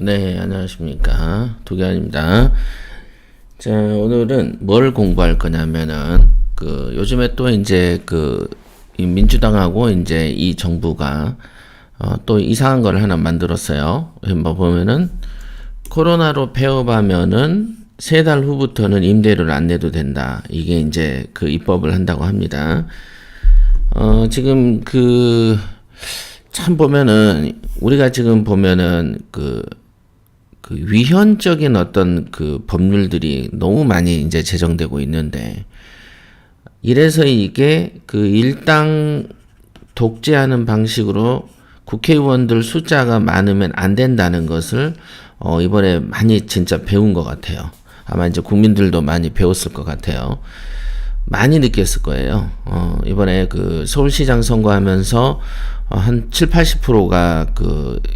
네, 안녕하십니까. 도겸입니다. 자, 오늘은 뭘 공부할 거냐면은, 요즘에 또 이제 이 민주당하고 이제 이 정부가, 또 이상한 걸 하나 만들었어요. 뭐 보면은, 코로나로 폐업하면은, 3달 후부터는 임대료를 안 내도 된다. 이게 이제 입법을 한다고 합니다. 지금 참 보면은, 우리가 지금 보면은, 위헌적인 어떤 법률들이 너무 많이 이제 제정되고 있는데, 이래서 이게 일당 독재하는 방식으로 국회의원들 숫자가 많으면 안 된다는 것을, 이번에 많이 진짜 배운 것 같아요. 아마 이제 국민들도 많이 배웠을 것 같아요. 많이 느꼈을 거예요. 이번에 서울시장 선거하면서 한 7, 80%가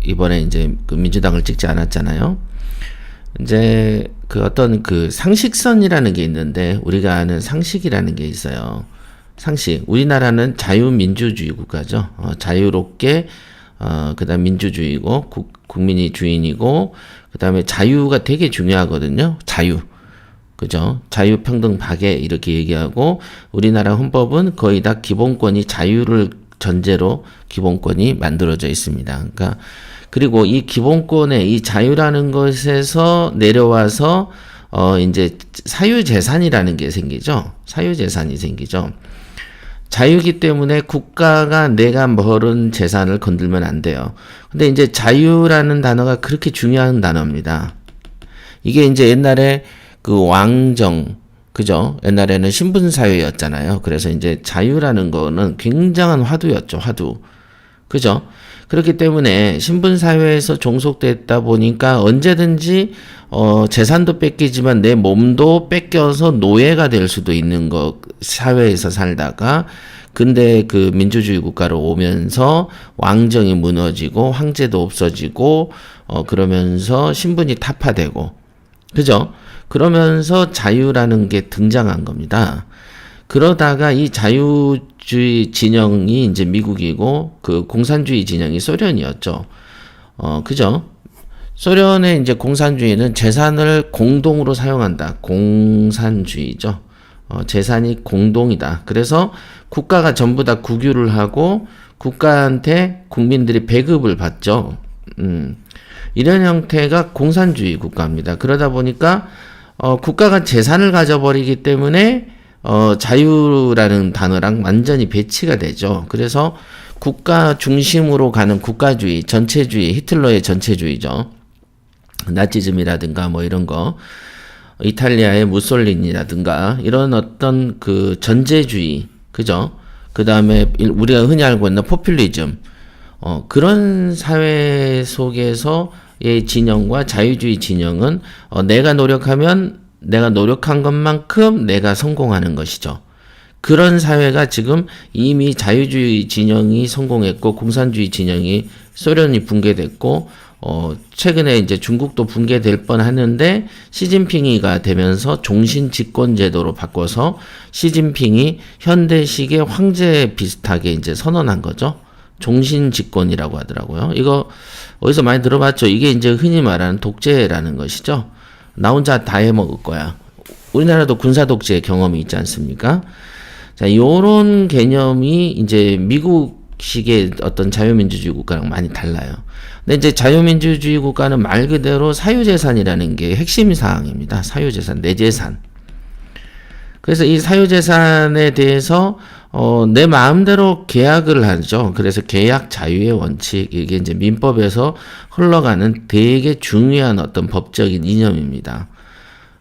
이번에 이제 민주당을 찍지 않았잖아요. 이제 어떤 상식선이라는 게 있는데, 우리가 아는 상식이라는 게 있어요. 상식. 우리나라는 자유민주주의 국가죠. 자유롭게, 그 다음 민주주의고, 국민이 주인이고, 그 다음에 자유가 되게 중요하거든요. 자유. 그죠? 자유평등 박애 이렇게 얘기하고, 우리나라 헌법은 거의 다 기본권이 자유를 전제로 기본권이 만들어져 있습니다. 그러니까 그리고 이 기본권의 이 자유라는 것에서 내려와서 이제 사유재산이라는 게 생기죠. 사유재산이 생기죠. 자유기 때문에 국가가 내가 벌은 재산을 건들면 안 돼요. 근데 이제 자유라는 단어가 그렇게 중요한 단어입니다. 이게 이제 옛날에 왕정, 그죠? 옛날에는 신분사회였잖아요. 그래서 이제 자유라는 거는 굉장한 화두였죠, 화두. 그죠? 그렇기 때문에 신분사회에서 종속됐다 보니까 언제든지, 재산도 뺏기지만 내 몸도 뺏겨서 노예가 될 수도 있는 사회에서 살다가, 근데 민주주의 국가로 오면서 왕정이 무너지고, 황제도 없어지고, 그러면서 신분이 타파되고, 그죠? 그러면서 자유라는 게 등장한 겁니다. 그러다가 이 자유주의 진영이 이제 미국이고, 공산주의 진영이 소련이었죠. 그죠? 소련의 이제 공산주의는 재산을 공동으로 사용한다. 공산주의죠. 재산이 공동이다. 그래서 국가가 전부 다 국유를 하고, 국가한테 국민들이 배급을 받죠. 이런 형태가 공산주의 국가입니다. 그러다 보니까 국가가 재산을 가져버리기 때문에 자유라는 단어랑 완전히 배치가 되죠. 그래서 국가 중심으로 가는 국가주의, 전체주의, 히틀러의 전체주의죠. 나치즘이라든가 뭐 이런 거, 이탈리아의 무솔리니라든가 이런 어떤 전제주의, 그죠? 그 다음에 우리가 흔히 알고 있는 포퓰리즘, 그런 사회 속에서의 진영과 자유주의 진영은 내가 노력하면 내가 노력한 것만큼 내가 성공하는 것이죠. 그런 사회가 지금 이미 자유주의 진영이 성공했고, 공산주의 진영이 소련이 붕괴됐고, 최근에 이제 중국도 붕괴될 뻔 하는데, 시진핑이가 되면서 종신 집권 제도로 바꿔서 시진핑이 현대식의 황제 비슷하게 이제 선언한 거죠. 종신 집권이라고 하더라고요. 이거 어디서 많이 들어봤죠? 이게 이제 흔히 말하는 독재라는 것이죠. 나 혼자 다 해먹을 거야. 우리나라도 군사 독재 경험이 있지 않습니까? 자, 요런 개념이 이제 미국식의 어떤 자유민주주의 국가랑 많이 달라요. 근데 이제 자유민주주의 국가는 말 그대로 사유재산이라는 게 핵심 사항입니다. 사유재산, 내 재산. 그래서 이 사유재산에 대해서 내 마음대로 계약을 하죠. 그래서 계약 자유의 원칙, 이게 이제 민법에서 흘러가는 되게 중요한 어떤 법적인 이념입니다.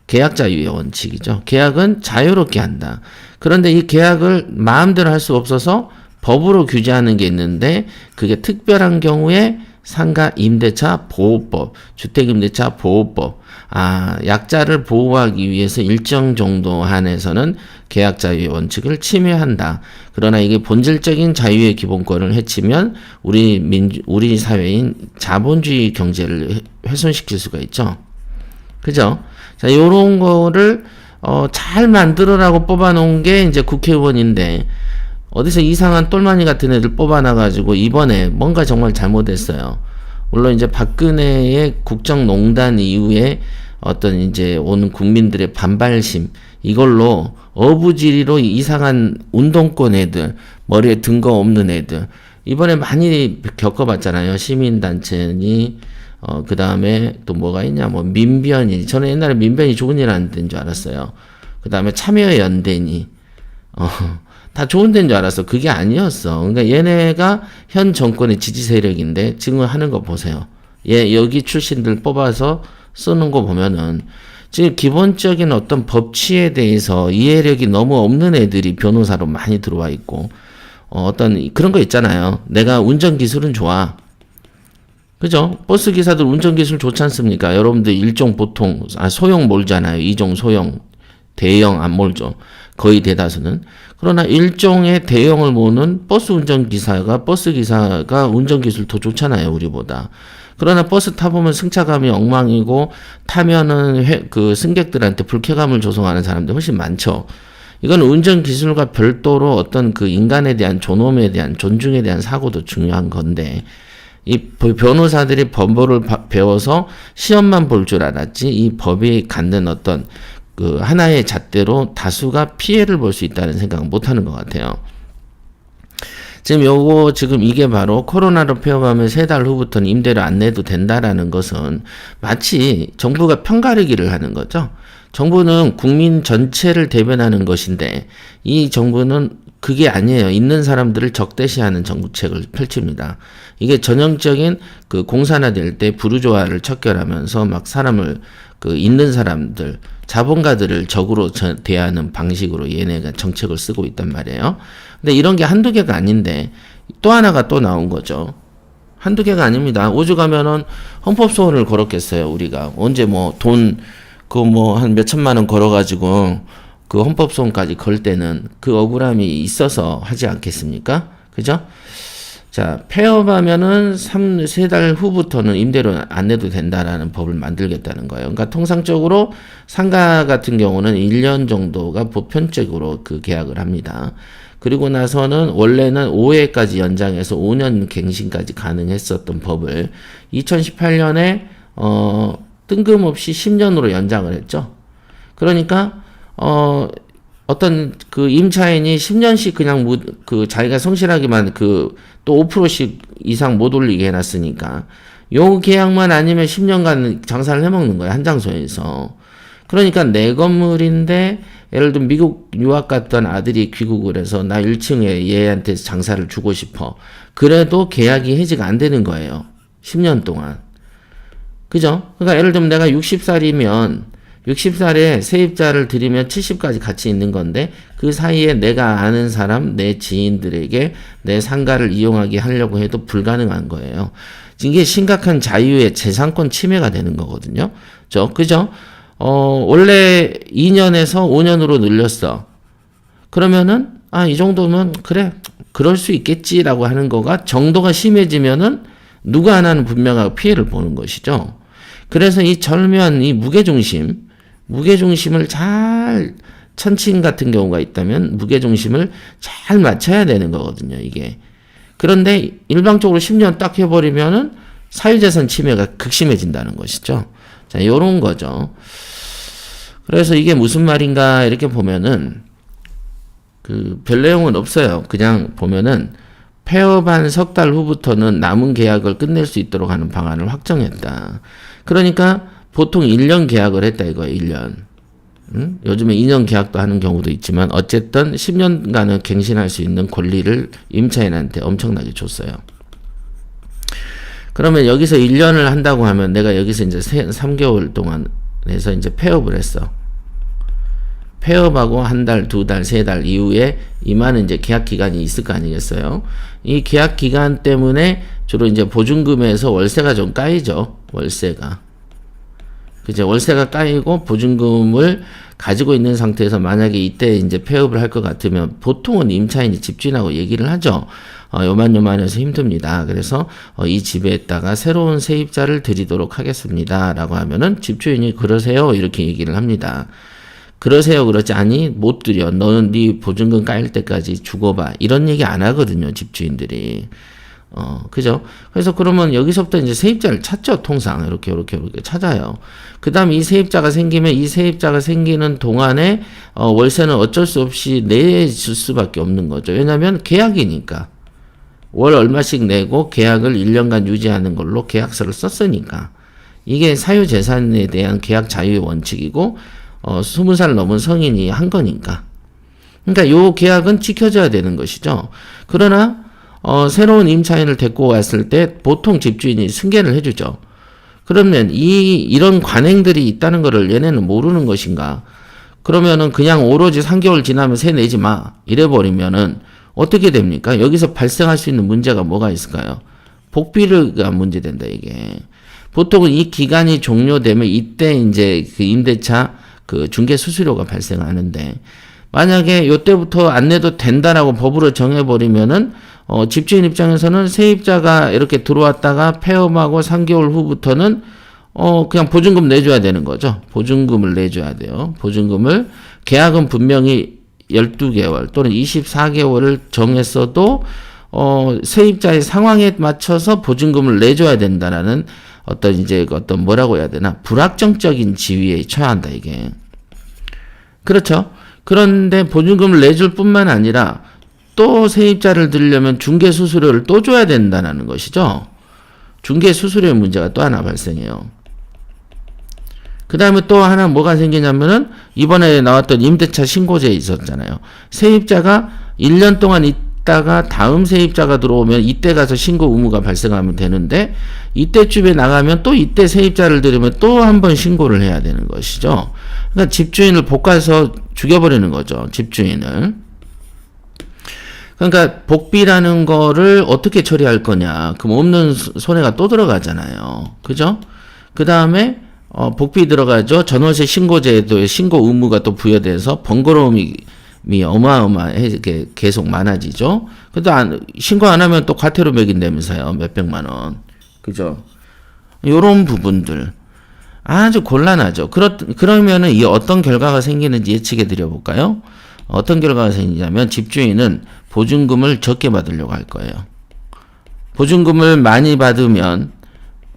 계약 자유의 원칙이죠. 계약은 자유롭게 한다. 그런데 이 계약을 마음대로 할 수 없어서 법으로 규제하는 게 있는데, 그게 특별한 경우에 상가 임대차 보호법, 주택임대차 보호법, 약자를 보호하기 위해서 일정 정도 한에서는 계약 자유의 원칙을 침해한다. 그러나 이게 본질적인 자유의 기본권을 해치면 우리 사회인 자본주의 경제를 훼손시킬 수가 있죠. 그죠? 자, 요런 거를 잘 만들어라고 뽑아놓은 게 이제 국회의원인데, 어디서 이상한 똘마니 같은 애들 뽑아놔가지고 이번에 뭔가 정말 잘못했어요. 물론 이제 박근혜의 국정농단 이후에 어떤 이제 오는 국민들의 반발심, 이걸로 어부지리로 이상한 운동권 애들, 머리에 든 거 없는 애들, 이번에 많이 겪어봤잖아요. 시민단체니, 그 다음에 또 뭐가 있냐, 뭐, 민변이. 저는 옛날에 민변이 좋은 일 하는 데인 줄 알았어요. 그 다음에 참여연대니, 다 좋은 데인 줄 알았어. 그게 아니었어. 그러니까 얘네가 현 정권의 지지 세력인데, 지금 하는 거 보세요. 여기 출신들 뽑아서 쓰는 거 보면은, 지금 기본적인 어떤 법치에 대해서 이해력이 너무 없는 애들이 변호사로 많이 들어와 있고, 어떤 그런 거 있잖아요. 내가 운전 기술은 좋아. 그죠? 버스 기사들 운전 기술 좋지 않습니까? 여러분들 일종 보통 소형 몰잖아요. 이종 소형, 대형 안 몰죠. 거의 대다수는. 그러나 일종의 대형을 모는 버스 기사가 운전 기술 더 좋잖아요. 우리보다. 그러나 버스 타보면 승차감이 엉망이고 타면은 그 승객들한테 불쾌감을 조성하는 사람들 훨씬 많죠. 이건 운전 기술과 별도로 어떤 그 인간에 대한 존엄에 대한 존중에 대한 사고도 중요한 건데, 이 변호사들이 법을 배워서 시험만 볼 줄 알았지 이 법이 갖는 어떤 그 하나의 잣대로 다수가 피해를 볼 수 있다는 생각은 못 하는 것 같아요. 지금 이게 바로 코로나로 폐업하면 3달 후부터는 임대료 안 내도 된다라는 것은 마치 정부가 편가르기를 하는 거죠. 정부는 국민 전체를 대변하는 것인데 이 정부는 그게 아니에요. 있는 사람들을 적대시하는 정책을 펼칩니다. 이게 전형적인 그 공산화될 때 부르주아를 척결하면서 막 사람을 그 있는 사람들, 자본가들을 적으로 대하는 방식으로 얘네가 정책을 쓰고 있단 말이에요. 근데 이런 게 한두 개가 아닌데 또 하나가 또 나온 거죠. 한두 개가 아닙니다. 오죽하면은 헌법소원을 걸었겠어요, 우리가. 언제 뭐 한 몇천만 원 걸어가지고 그 헌법소원까지 걸 때는 그 억울함이 있어서 하지 않겠습니까? 그죠? 자, 폐업하면은 3달 후부터는 임대료 안 내도 된다라는 법을 만들겠다는 거예요. 그러니까 통상적으로 상가 같은 경우는 1년 정도가 보편적으로 그 계약을 합니다. 그리고 나서는 원래는 5회까지 연장해서 5년 갱신까지 가능했었던 법을 2018년에 뜬금없이 10년으로 연장을 했죠. 그러니까 어떤 그 임차인이 10년씩 그냥 그 자기가 성실하게만 또 5%씩 이상 못 올리게 해놨으니까 요 계약만 아니면 10년간 장사를 해먹는 거야, 한 장소에서. 그러니까 내 건물인데 예를 들면 미국 유학 갔던 아들이 귀국을 해서 나 1층에 얘한테 장사를 주고 싶어. 그래도 계약이 해지가 안 되는 거예요. 10년 동안. 그죠? 그러니까 예를 들면 내가 60살에 세입자를 들이면 70까지 같이 있는 건데 그 사이에 내가 아는 사람, 내 지인들에게 내 상가를 이용하게 하려고 해도 불가능한 거예요. 이게 심각한 자유의 재산권 침해가 되는 거거든요. 그죠? 원래 2년에서 5년으로 늘렸어. 그러면은 이 정도면 그래, 그럴 수 있겠지라고 하는 거가 정도가 심해지면은 누가 하나는 분명하게 피해를 보는 것이죠. 그래서 이 절묘한 이 무게중심을 잘, 천칭 같은 경우가 있다면 무게중심을 잘 맞춰야 되는 거거든요, 이게. 그런데 일방적으로 10년 딱 해버리면은 사유재산 침해가 극심해진다는 것이죠. 자, 요런 거죠. 그래서 이게 무슨 말인가, 이렇게 보면은, 별 내용은 없어요. 그냥 보면은, 폐업한 3달 후부터는 남은 계약을 끝낼 수 있도록 하는 방안을 확정했다. 그러니까, 보통 1년 계약을 했다 이거예요, 1년. 요즘에 2년 계약도 하는 경우도 있지만, 어쨌든 10년간은 갱신할 수 있는 권리를 임차인한테 엄청나게 줬어요. 그러면 여기서 1년을 한다고 하면 내가 여기서 이제 3개월 동안 해서 이제 폐업을 했어. 폐업하고 1달, 2달, 3달 이후에 이만한 이제 계약 기간이 있을 거 아니겠어요? 이 계약 기간 때문에 주로 이제 보증금에서 월세가 좀 까이죠. 월세가. 그죠? 월세가 까이고 보증금을 가지고 있는 상태에서 만약에 이때 이제 폐업을 할 것 같으면 보통은 임차인이 집주인하고 얘기를 하죠. 요만요만해서 힘듭니다. 그래서 이 집에다가 새로운 세입자를 드리도록 하겠습니다. 라고 하면은 집주인이 그러세요? 이렇게 얘기를 합니다. 그러세요? 그러지 아니 못 드려. 너는 네 보증금 까일 때까지 죽어봐. 이런 얘기 안 하거든요. 집주인들이. 그죠? 그래서 그러면 여기서부터 이제 세입자를 찾죠, 통상. 이렇게 찾아요. 그 다음에 이 세입자가 생기면 이 세입자가 생기는 동안에, 월세는 어쩔 수 없이 내줄 수밖에 없는 거죠. 왜냐면 계약이니까. 월 얼마씩 내고 계약을 1년간 유지하는 걸로 계약서를 썼으니까. 이게 사유재산에 대한 계약 자유의 원칙이고, 20살 넘은 성인이 한 거니까. 그러니까 요 계약은 지켜져야 되는 것이죠. 그러나, 새로운 임차인을 데리고 왔을 때 보통 집주인이 승계를 해주죠. 그러면 이런 관행들이 있다는 것을 얘네는 모르는 것인가? 그러면은 그냥 오로지 3개월 지나면 세 내지 마. 이래버리면은 어떻게 됩니까? 여기서 발생할 수 있는 문제가 뭐가 있을까요? 복비가 문제된다, 이게. 보통은 이 기간이 종료되면 이때 이제 그 임대차 그 중개 수수료가 발생하는데, 만약에 요때부터 안 내도 된다라고 법으로 정해버리면은, 집주인 입장에서는 세입자가 이렇게 들어왔다가 폐업하고 3개월 후부터는, 그냥 보증금 내줘야 되는 거죠. 보증금을 내줘야 돼요. 보증금을, 계약은 분명히 12개월 또는 24개월을 정했어도, 세입자의 상황에 맞춰서 보증금을 내줘야 된다라는 어떤 뭐라고 해야 되나, 불확정적인 지위에 처한다, 이게. 그렇죠. 그런데 보증금을 내줄 뿐만 아니라 또 세입자를 들으려면 중개수수료를 또 줘야 된다는 것이죠. 중개수수료의 문제가 또 하나 발생해요. 그 다음에 또 하나 뭐가 생기냐면은 이번에 나왔던 임대차 신고제에 있었잖아요. 세입자가 1년 동안 있다가 다음 세입자가 들어오면 이때 가서 신고 의무가 발생하면 되는데, 이때쯤에 나가면 또 이때 세입자를 들으면 또 한 번 신고를 해야 되는 것이죠. 그러니까 집주인을 볶아서 죽여버리는 거죠, 집주인을. 그러니까 복비라는 거를 어떻게 처리할 거냐. 그럼 없는 손해가 또 들어가잖아요. 그죠? 그 다음에 복비 들어가죠. 전월세 신고제도 신고 의무가 또 부여돼서 번거로움이 어마어마해 계속 많아지죠. 근데 신고 안 하면 또 과태료 매긴다면서요. 몇백만 원. 그죠? 요런 부분들 아주 곤란하죠. 그러면은 이 어떤 결과가 생기는지 예측해 드려 볼까요? 어떤 결과가 생기냐면 집주인은 보증금을 적게 받으려고 할 거예요. 보증금을 많이 받으면,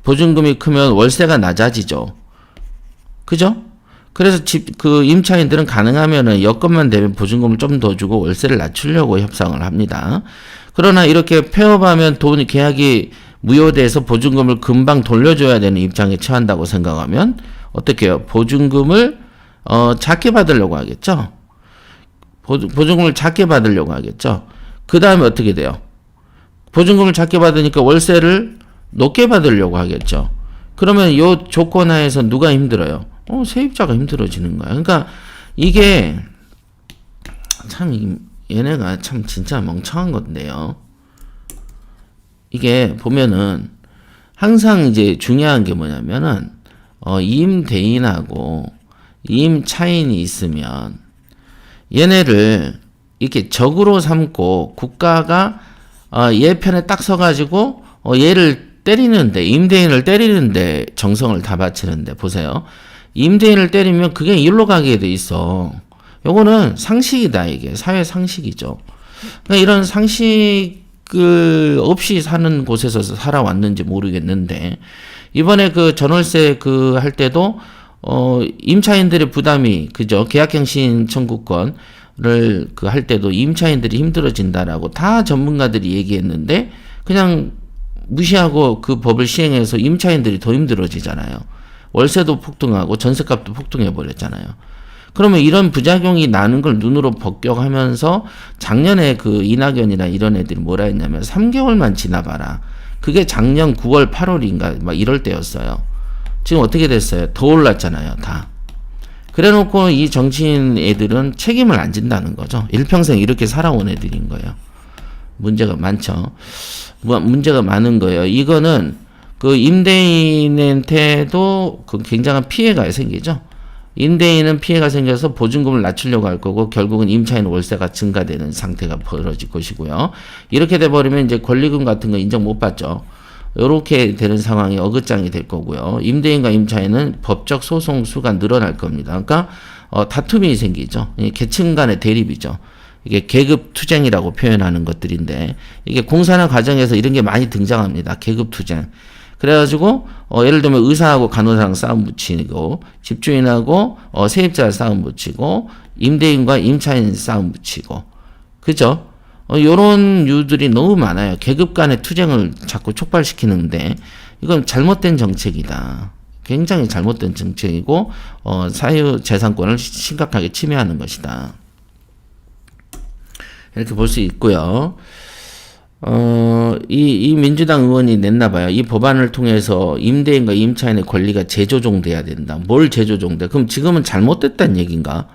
보증금이 크면 월세가 낮아지죠. 그죠? 그래서 임차인들은 가능하면은 여건만 되면 보증금을 좀 더 주고 월세를 낮추려고 협상을 합니다. 그러나 이렇게 폐업하면 계약이 무효돼서 보증금을 금방 돌려줘야 되는 입장에 처한다고 생각하면 어떻게 해요? 보증금을 작게 받으려고 하겠죠. 보증금을 작게 받으려고 하겠죠. 그 다음에 어떻게 돼요? 보증금을 작게 받으니까 월세를 높게 받으려고 하겠죠. 그러면 이 조건 하에서 누가 힘들어요? 세입자가 힘들어지는 거야. 그러니까 이게 참 얘네가 참 진짜 멍청한 건데요. 이게 보면은 항상 이제 중요한 게 뭐냐면은 임대인하고 임차인이 있으면 얘네를 이렇게 적으로 삼고 국가가 얘 편에 딱 서가지고 얘를 때리는데, 임대인을 때리는데 정성을 다 바치는데, 보세요. 임대인을 때리면 그게 일로 가게 돼 있어. 요거는 상식이다, 이게. 사회 상식이죠. 그러니까 이런 상식을 없이 사는 곳에서 살아왔는지 모르겠는데, 이번에 그 전월세 할 때도, 임차인들의 부담이, 그죠? 계약갱신 청구권을 할 때도 임차인들이 힘들어진다라고 다 전문가들이 얘기했는데, 그냥 무시하고 그 법을 시행해서 임차인들이 더 힘들어지잖아요. 월세도 폭등하고 전세값도 폭등해 버렸잖아요. 그러면 이런 부작용이 나는 걸 눈으로 목격하면서 작년에 그 이낙연이나 이런 애들이 뭐라 했냐면 3개월만 지나봐라. 그게 작년 9월 8월인가 막 이럴 때였어요. 지금 어떻게 됐어요? 더 올랐잖아요, 다. 그래 놓고 이 정치인 애들은 책임을 안 진다는 거죠. 일평생 이렇게 살아온 애들인 거예요. 문제가 많죠. 문제가 많은 거예요. 이거는 그 임대인한테도 그 굉장한 피해가 생기죠. 임대인은 피해가 생겨서 보증금을 낮추려고 할 거고, 결국은 임차인 월세가 증가되는 상태가 벌어질 것이고요. 이렇게 돼버리면 이제 권리금 같은 거 인정 못 받죠. 이렇게 되는 상황이 어긋장이 될 거고요. 임대인과 임차인은 법적 소송 수가 늘어날 겁니다. 그러니까 다툼이 생기죠. 계층 간의 대립이죠. 이게 계급 투쟁이라고 표현하는 것들인데, 이게 공산화 과정에서 이런 게 많이 등장합니다. 계급 투쟁. 그래가지고 예를 들면 의사하고 간호사랑 싸움 붙이고, 집주인하고 세입자 싸움 붙이고, 임대인과 임차인 싸움 붙이고, 그죠? 요런 유들이 너무 많아요. 계급 간의 투쟁을 자꾸 촉발시키는데, 이건 잘못된 정책이다. 굉장히 잘못된 정책이고, 사유재산권을 심각하게 침해하는 것이다. 이렇게 볼 수 있고요. 이 민주당 의원이 냈나봐요. 이 법안을 통해서 임대인과 임차인의 권리가 재조정돼야 된다. 뭘 재조정돼? 그럼 지금은 잘못됐다는 얘기인가?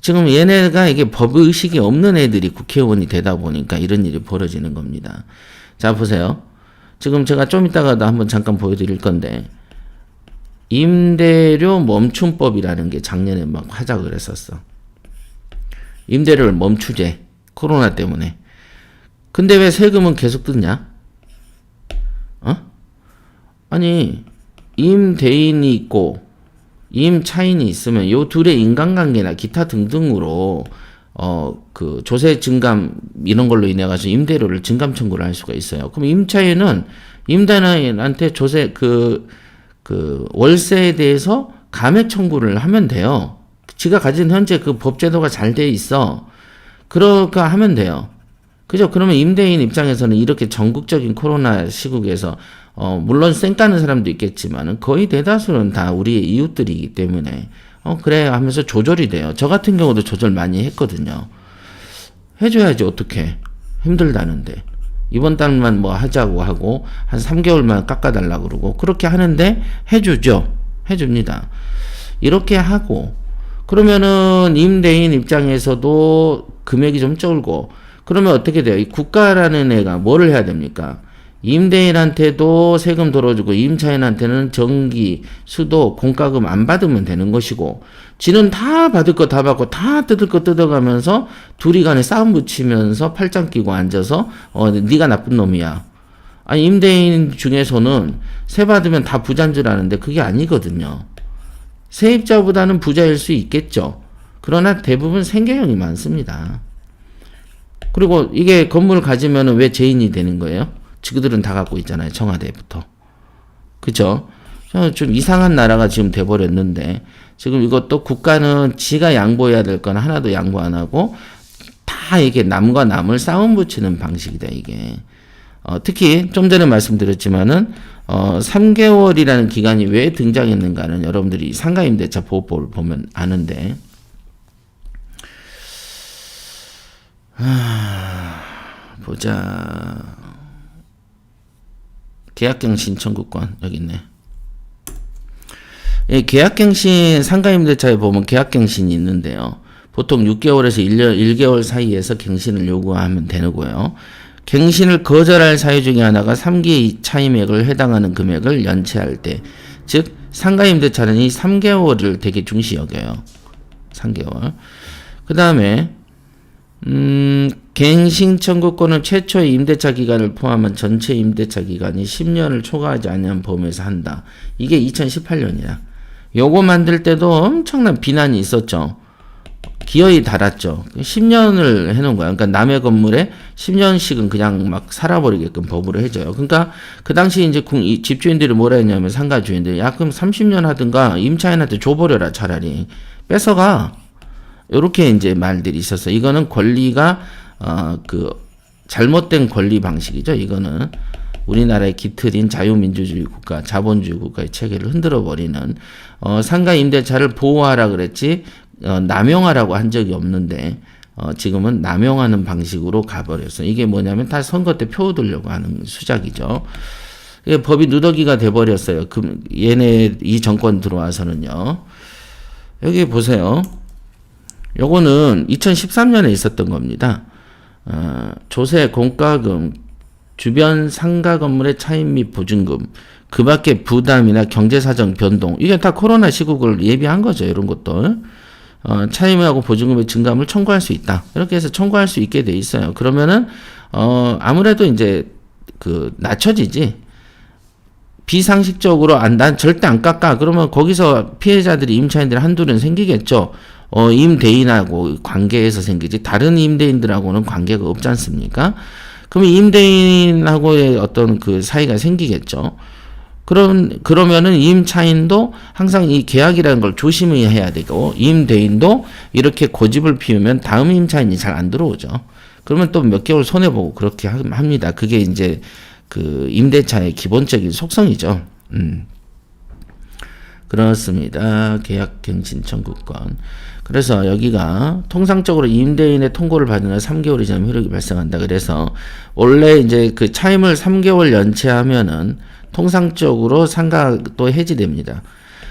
지금 얘네가 이게 법의식이 없는 애들이 국회의원이 되다 보니까 이런 일이 벌어지는 겁니다. 자, 보세요. 지금 제가 좀 이따가도 한번 잠깐 보여드릴 건데, 임대료 멈춤법이라는 게 작년에 막 화작을 했었어. 임대료를 멈추재. 코로나 때문에. 근데 왜 세금은 계속 뜯냐? 아니, 임대인이 있고, 임차인이 있으면 요 둘의 인간관계나 기타 등등으로, 그 조세 증감 이런 걸로 인해 가지고 임대료를 증감 청구를 할 수가 있어요. 그럼 임차인은 임대인한테 조세, 그 월세에 대해서 감액 청구를 하면 돼요. 지가 가진 현재 그 법제도가 잘 돼 있어. 그렇게 하면 돼요. 그죠? 그러면 임대인 입장에서는 이렇게 전국적인 코로나 시국에서, 물론 쌩 까는 사람도 있겠지만은 거의 대다수는 다 우리의 이웃들이기 때문에, 그래 하면서 조절이 돼요. 저 같은 경우도 조절 많이 했거든요. 해줘야지, 어떡해. 힘들다는데. 이번 달만 뭐 하자고 하고, 한 3개월만 깎아달라고 그러고, 그렇게 하는데 해주죠. 해줍니다. 이렇게 하고, 그러면은 임대인 입장에서도 금액이 좀 적고, 그러면 어떻게 돼요? 이 국가라는 애가 뭐를 해야 됩니까? 임대인한테도 세금 덜어주고 임차인한테는 전기, 수도, 공과금 안 받으면 되는 것이고, 지는 다 받을 거 다 받고 다 뜯을 거 뜯어가면서 둘이 간에 싸움 붙이면서 팔짱 끼고 앉아서 네가 나쁜 놈이야. 아니, 임대인 중에서는 세 받으면 다 부자인 줄 아는데 그게 아니거든요. 세입자보다는 부자일 수 있겠죠. 그러나 대부분 생계형이 많습니다. 그리고 이게 건물을 가지면은 왜 죄인이 되는 거예요? 지그들은 다 갖고 있잖아요. 청와대부터. 그죠? 좀 이상한 나라가 지금 돼버렸는데, 지금 이것도 국가는 지가 양보해야 될 건 하나도 양보 안 하고, 다 이게 남과 남을 싸움 붙이는 방식이다, 이게. 특히 좀 전에 말씀드렸지만은, 3개월이라는 기간이 왜 등장했는가는 여러분들이 상가임대차 보호법을 보면 아는데, 보자. 계약갱신 청구권 여기 있네. 예, 계약갱신 상가임대차에 보면 계약갱신이 있는데요. 보통 6개월에서 1개월 사이에서 갱신을 요구하면 되고요. 갱신을 거절할 사유 중에 하나가 3기 차임액을 해당하는 금액을 연체할 때, 즉 상가임대차는 이 3개월을 되게 중시 여겨요. 3개월. 그 다음에 갱신 청구권은 최초의 임대차 기간을 포함한 전체 임대차 기간이 10년을 초과하지 않는 범위에서 한다. 이게 2018년이야. 요거 만들 때도 엄청난 비난이 있었죠. 기어이 달았죠. 10년을 해놓은 거야. 그러니까 남의 건물에 10년씩은 그냥 막 살아버리게끔 법으로 해줘요. 그러니까 그 당시 이제 집주인들이 뭐라 했냐면, 상가 주인들이, 야, 그럼 30년 하든가 임차인한테 줘버려라, 차라리. 뺏어가. 요렇게 이제 말들이 있었어. 이거는 권리가, 잘못된 권리 방식이죠. 이거는 우리나라의 기틀인 자유민주주의 국가, 자본주의 국가의 체계를 흔들어버리는, 상가 임대차를 보호하라 그랬지, 남용하라고 한 적이 없는데, 지금은 남용하는 방식으로 가버렸어. 이게 뭐냐면 다 선거 때 표 얻으려고 하는 수작이죠. 이게 법이 누더기가 돼버렸어요. 얘네, 이 정권 들어와서는요. 여기 보세요. 요거는 2013년에 있었던 겁니다. 조세, 공과금, 주변 상가 건물의 차임 및 보증금, 그 밖에 부담이나 경제사정 변동, 이게 다 코로나 시국을 예비한 거죠. 이런 것들. 차임하고 보증금의 증감을 청구할 수 있다. 이렇게 해서 청구할 수 있게 돼 있어요. 그러면은, 아무래도 이제, 낮춰지지. 비상식적으로, 난 절대 안 깎아. 그러면 거기서 피해자들이, 임차인들이 한둘은 생기겠죠. 임대인하고 관계에서 생기지 다른 임대인들하고는 관계가 없지 않습니까? 그럼 임대인하고의 어떤 그 사이가 생기겠죠. 그러면은 임차인도 항상 이 계약이라는 걸 조심히 해야 되고, 임대인도 이렇게 고집을 피우면 다음 임차인이 잘 안 들어오죠. 그러면 또 몇 개월 손해보고 그렇게 합니다. 그게 이제 그 임대차의 기본적인 속성이죠. 그렇습니다. 계약갱신 청구권. 그래서 여기가 통상적으로 임대인의 통고를 받은 후 3개월이 지나면 효력이 발생한다. 그래서 원래 이제 그 차임을 3개월 연체하면은 통상적으로 상가도 해지됩니다.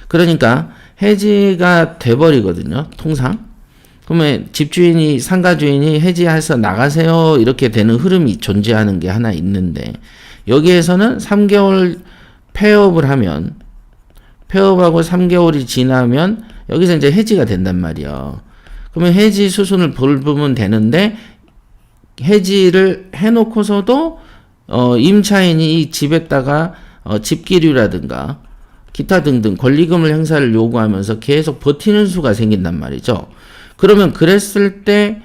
그러니까 해지가 돼버리거든요. 통상. 그러면 집주인이, 상가 주인이 해지해서 나가세요. 이렇게 되는 흐름이 존재하는 게 하나 있는데, 여기에서는 3개월 폐업을 하면, 폐업하고 3개월이 지나면 여기서 이제 해지가 된단 말이에요. 그러면 해지 수순을 밟으면 되는데, 해지를 해놓고서도 임차인이 이 집에다가 집기류라든가 기타 등등 권리금을 행사를 요구하면서 계속 버티는 수가 생긴단 말이죠. 그러면 그랬을 때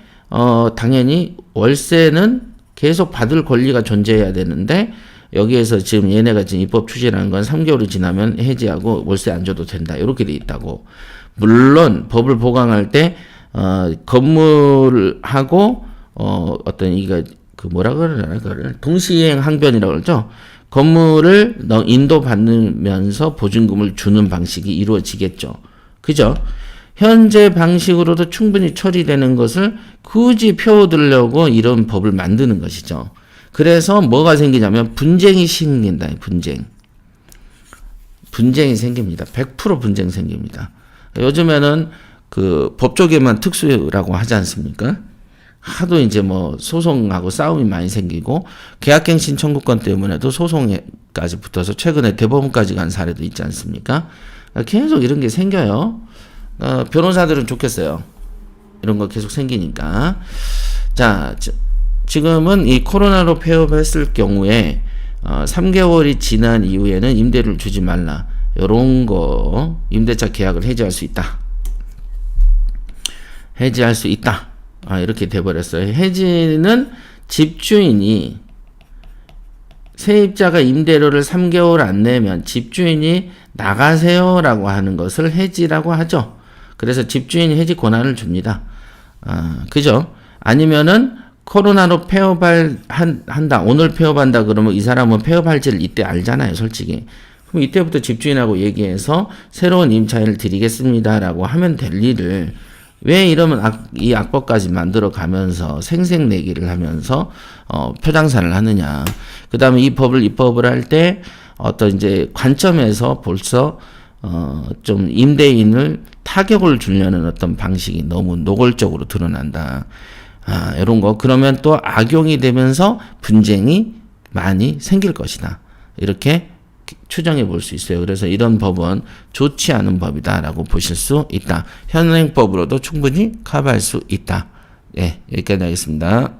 당연히 월세는 계속 받을 권리가 존재해야 되는데, 여기에서 지금 얘네가 지금 입법 추진하는 건 3개월이 지나면 해지하고 월세 안 줘도 된다, 이렇게 돼 있다고. 물론 법을 보강할 때 건물하고 어떤 이거 그 뭐라 그러나, 그걸 동시행 항변이라고 그러죠. 건물을 인도받으면서 보증금을 주는 방식이 이루어지겠죠. 그죠? 현재 방식으로도 충분히 처리되는 것을 굳이 표어들려고 이런 법을 만드는 것이죠. 그래서 뭐가 생기냐면 분쟁이 생긴다. 분쟁이 생깁니다. 100% 분쟁 생깁니다. 요즘에는 그 법조계만 특수라고 하지 않습니까? 하도 이제 뭐 소송하고 싸움이 많이 생기고, 계약갱신 청구권 때문에도 소송에까지 붙어서 최근에 대법원까지 간 사례도 있지 않습니까? 계속 이런 게 생겨요. 변호사들은 좋겠어요. 이런 거 계속 생기니까. 자, 지금은 이 코로나로 폐업했을 경우에 3개월이 지난 이후에는 임대료를 주지 말라. 요런 거 임대차 계약을 해지할 수 있다. 해지할 수 있다. 이렇게 돼버렸어요. 해지는 집주인이, 세입자가 임대료를 3개월 안 내면 집주인이 나가세요라고 하는 것을 해지라고 하죠. 그래서 집주인이 해지 권한을 줍니다. 그죠? 아니면은 코로나로 한다. 오늘 폐업한다 그러면 이 사람은 폐업할지를 이때 알잖아요, 솔직히. 그럼 이때부터 집주인하고 얘기해서 새로운 임차인을 드리겠습니다라고 하면 될 일을, 왜 이러면 이 악법까지 만들어 가면서 생색내기를 하면서 표장산을 하느냐. 그 다음에 이 법을 입법을 할 때 어떤 이제 관점에서 벌써 좀 임대인을 타격을 주려는 어떤 방식이 너무 노골적으로 드러난다. 이런 거. 그러면 또 악용이 되면서 분쟁이 많이 생길 것이다. 이렇게 추정해 볼 수 있어요. 그래서 이런 법은 좋지 않은 법이다라고 보실 수 있다. 현행법으로도 충분히 커버할 수 있다. 예, 여기까지 하겠습니다.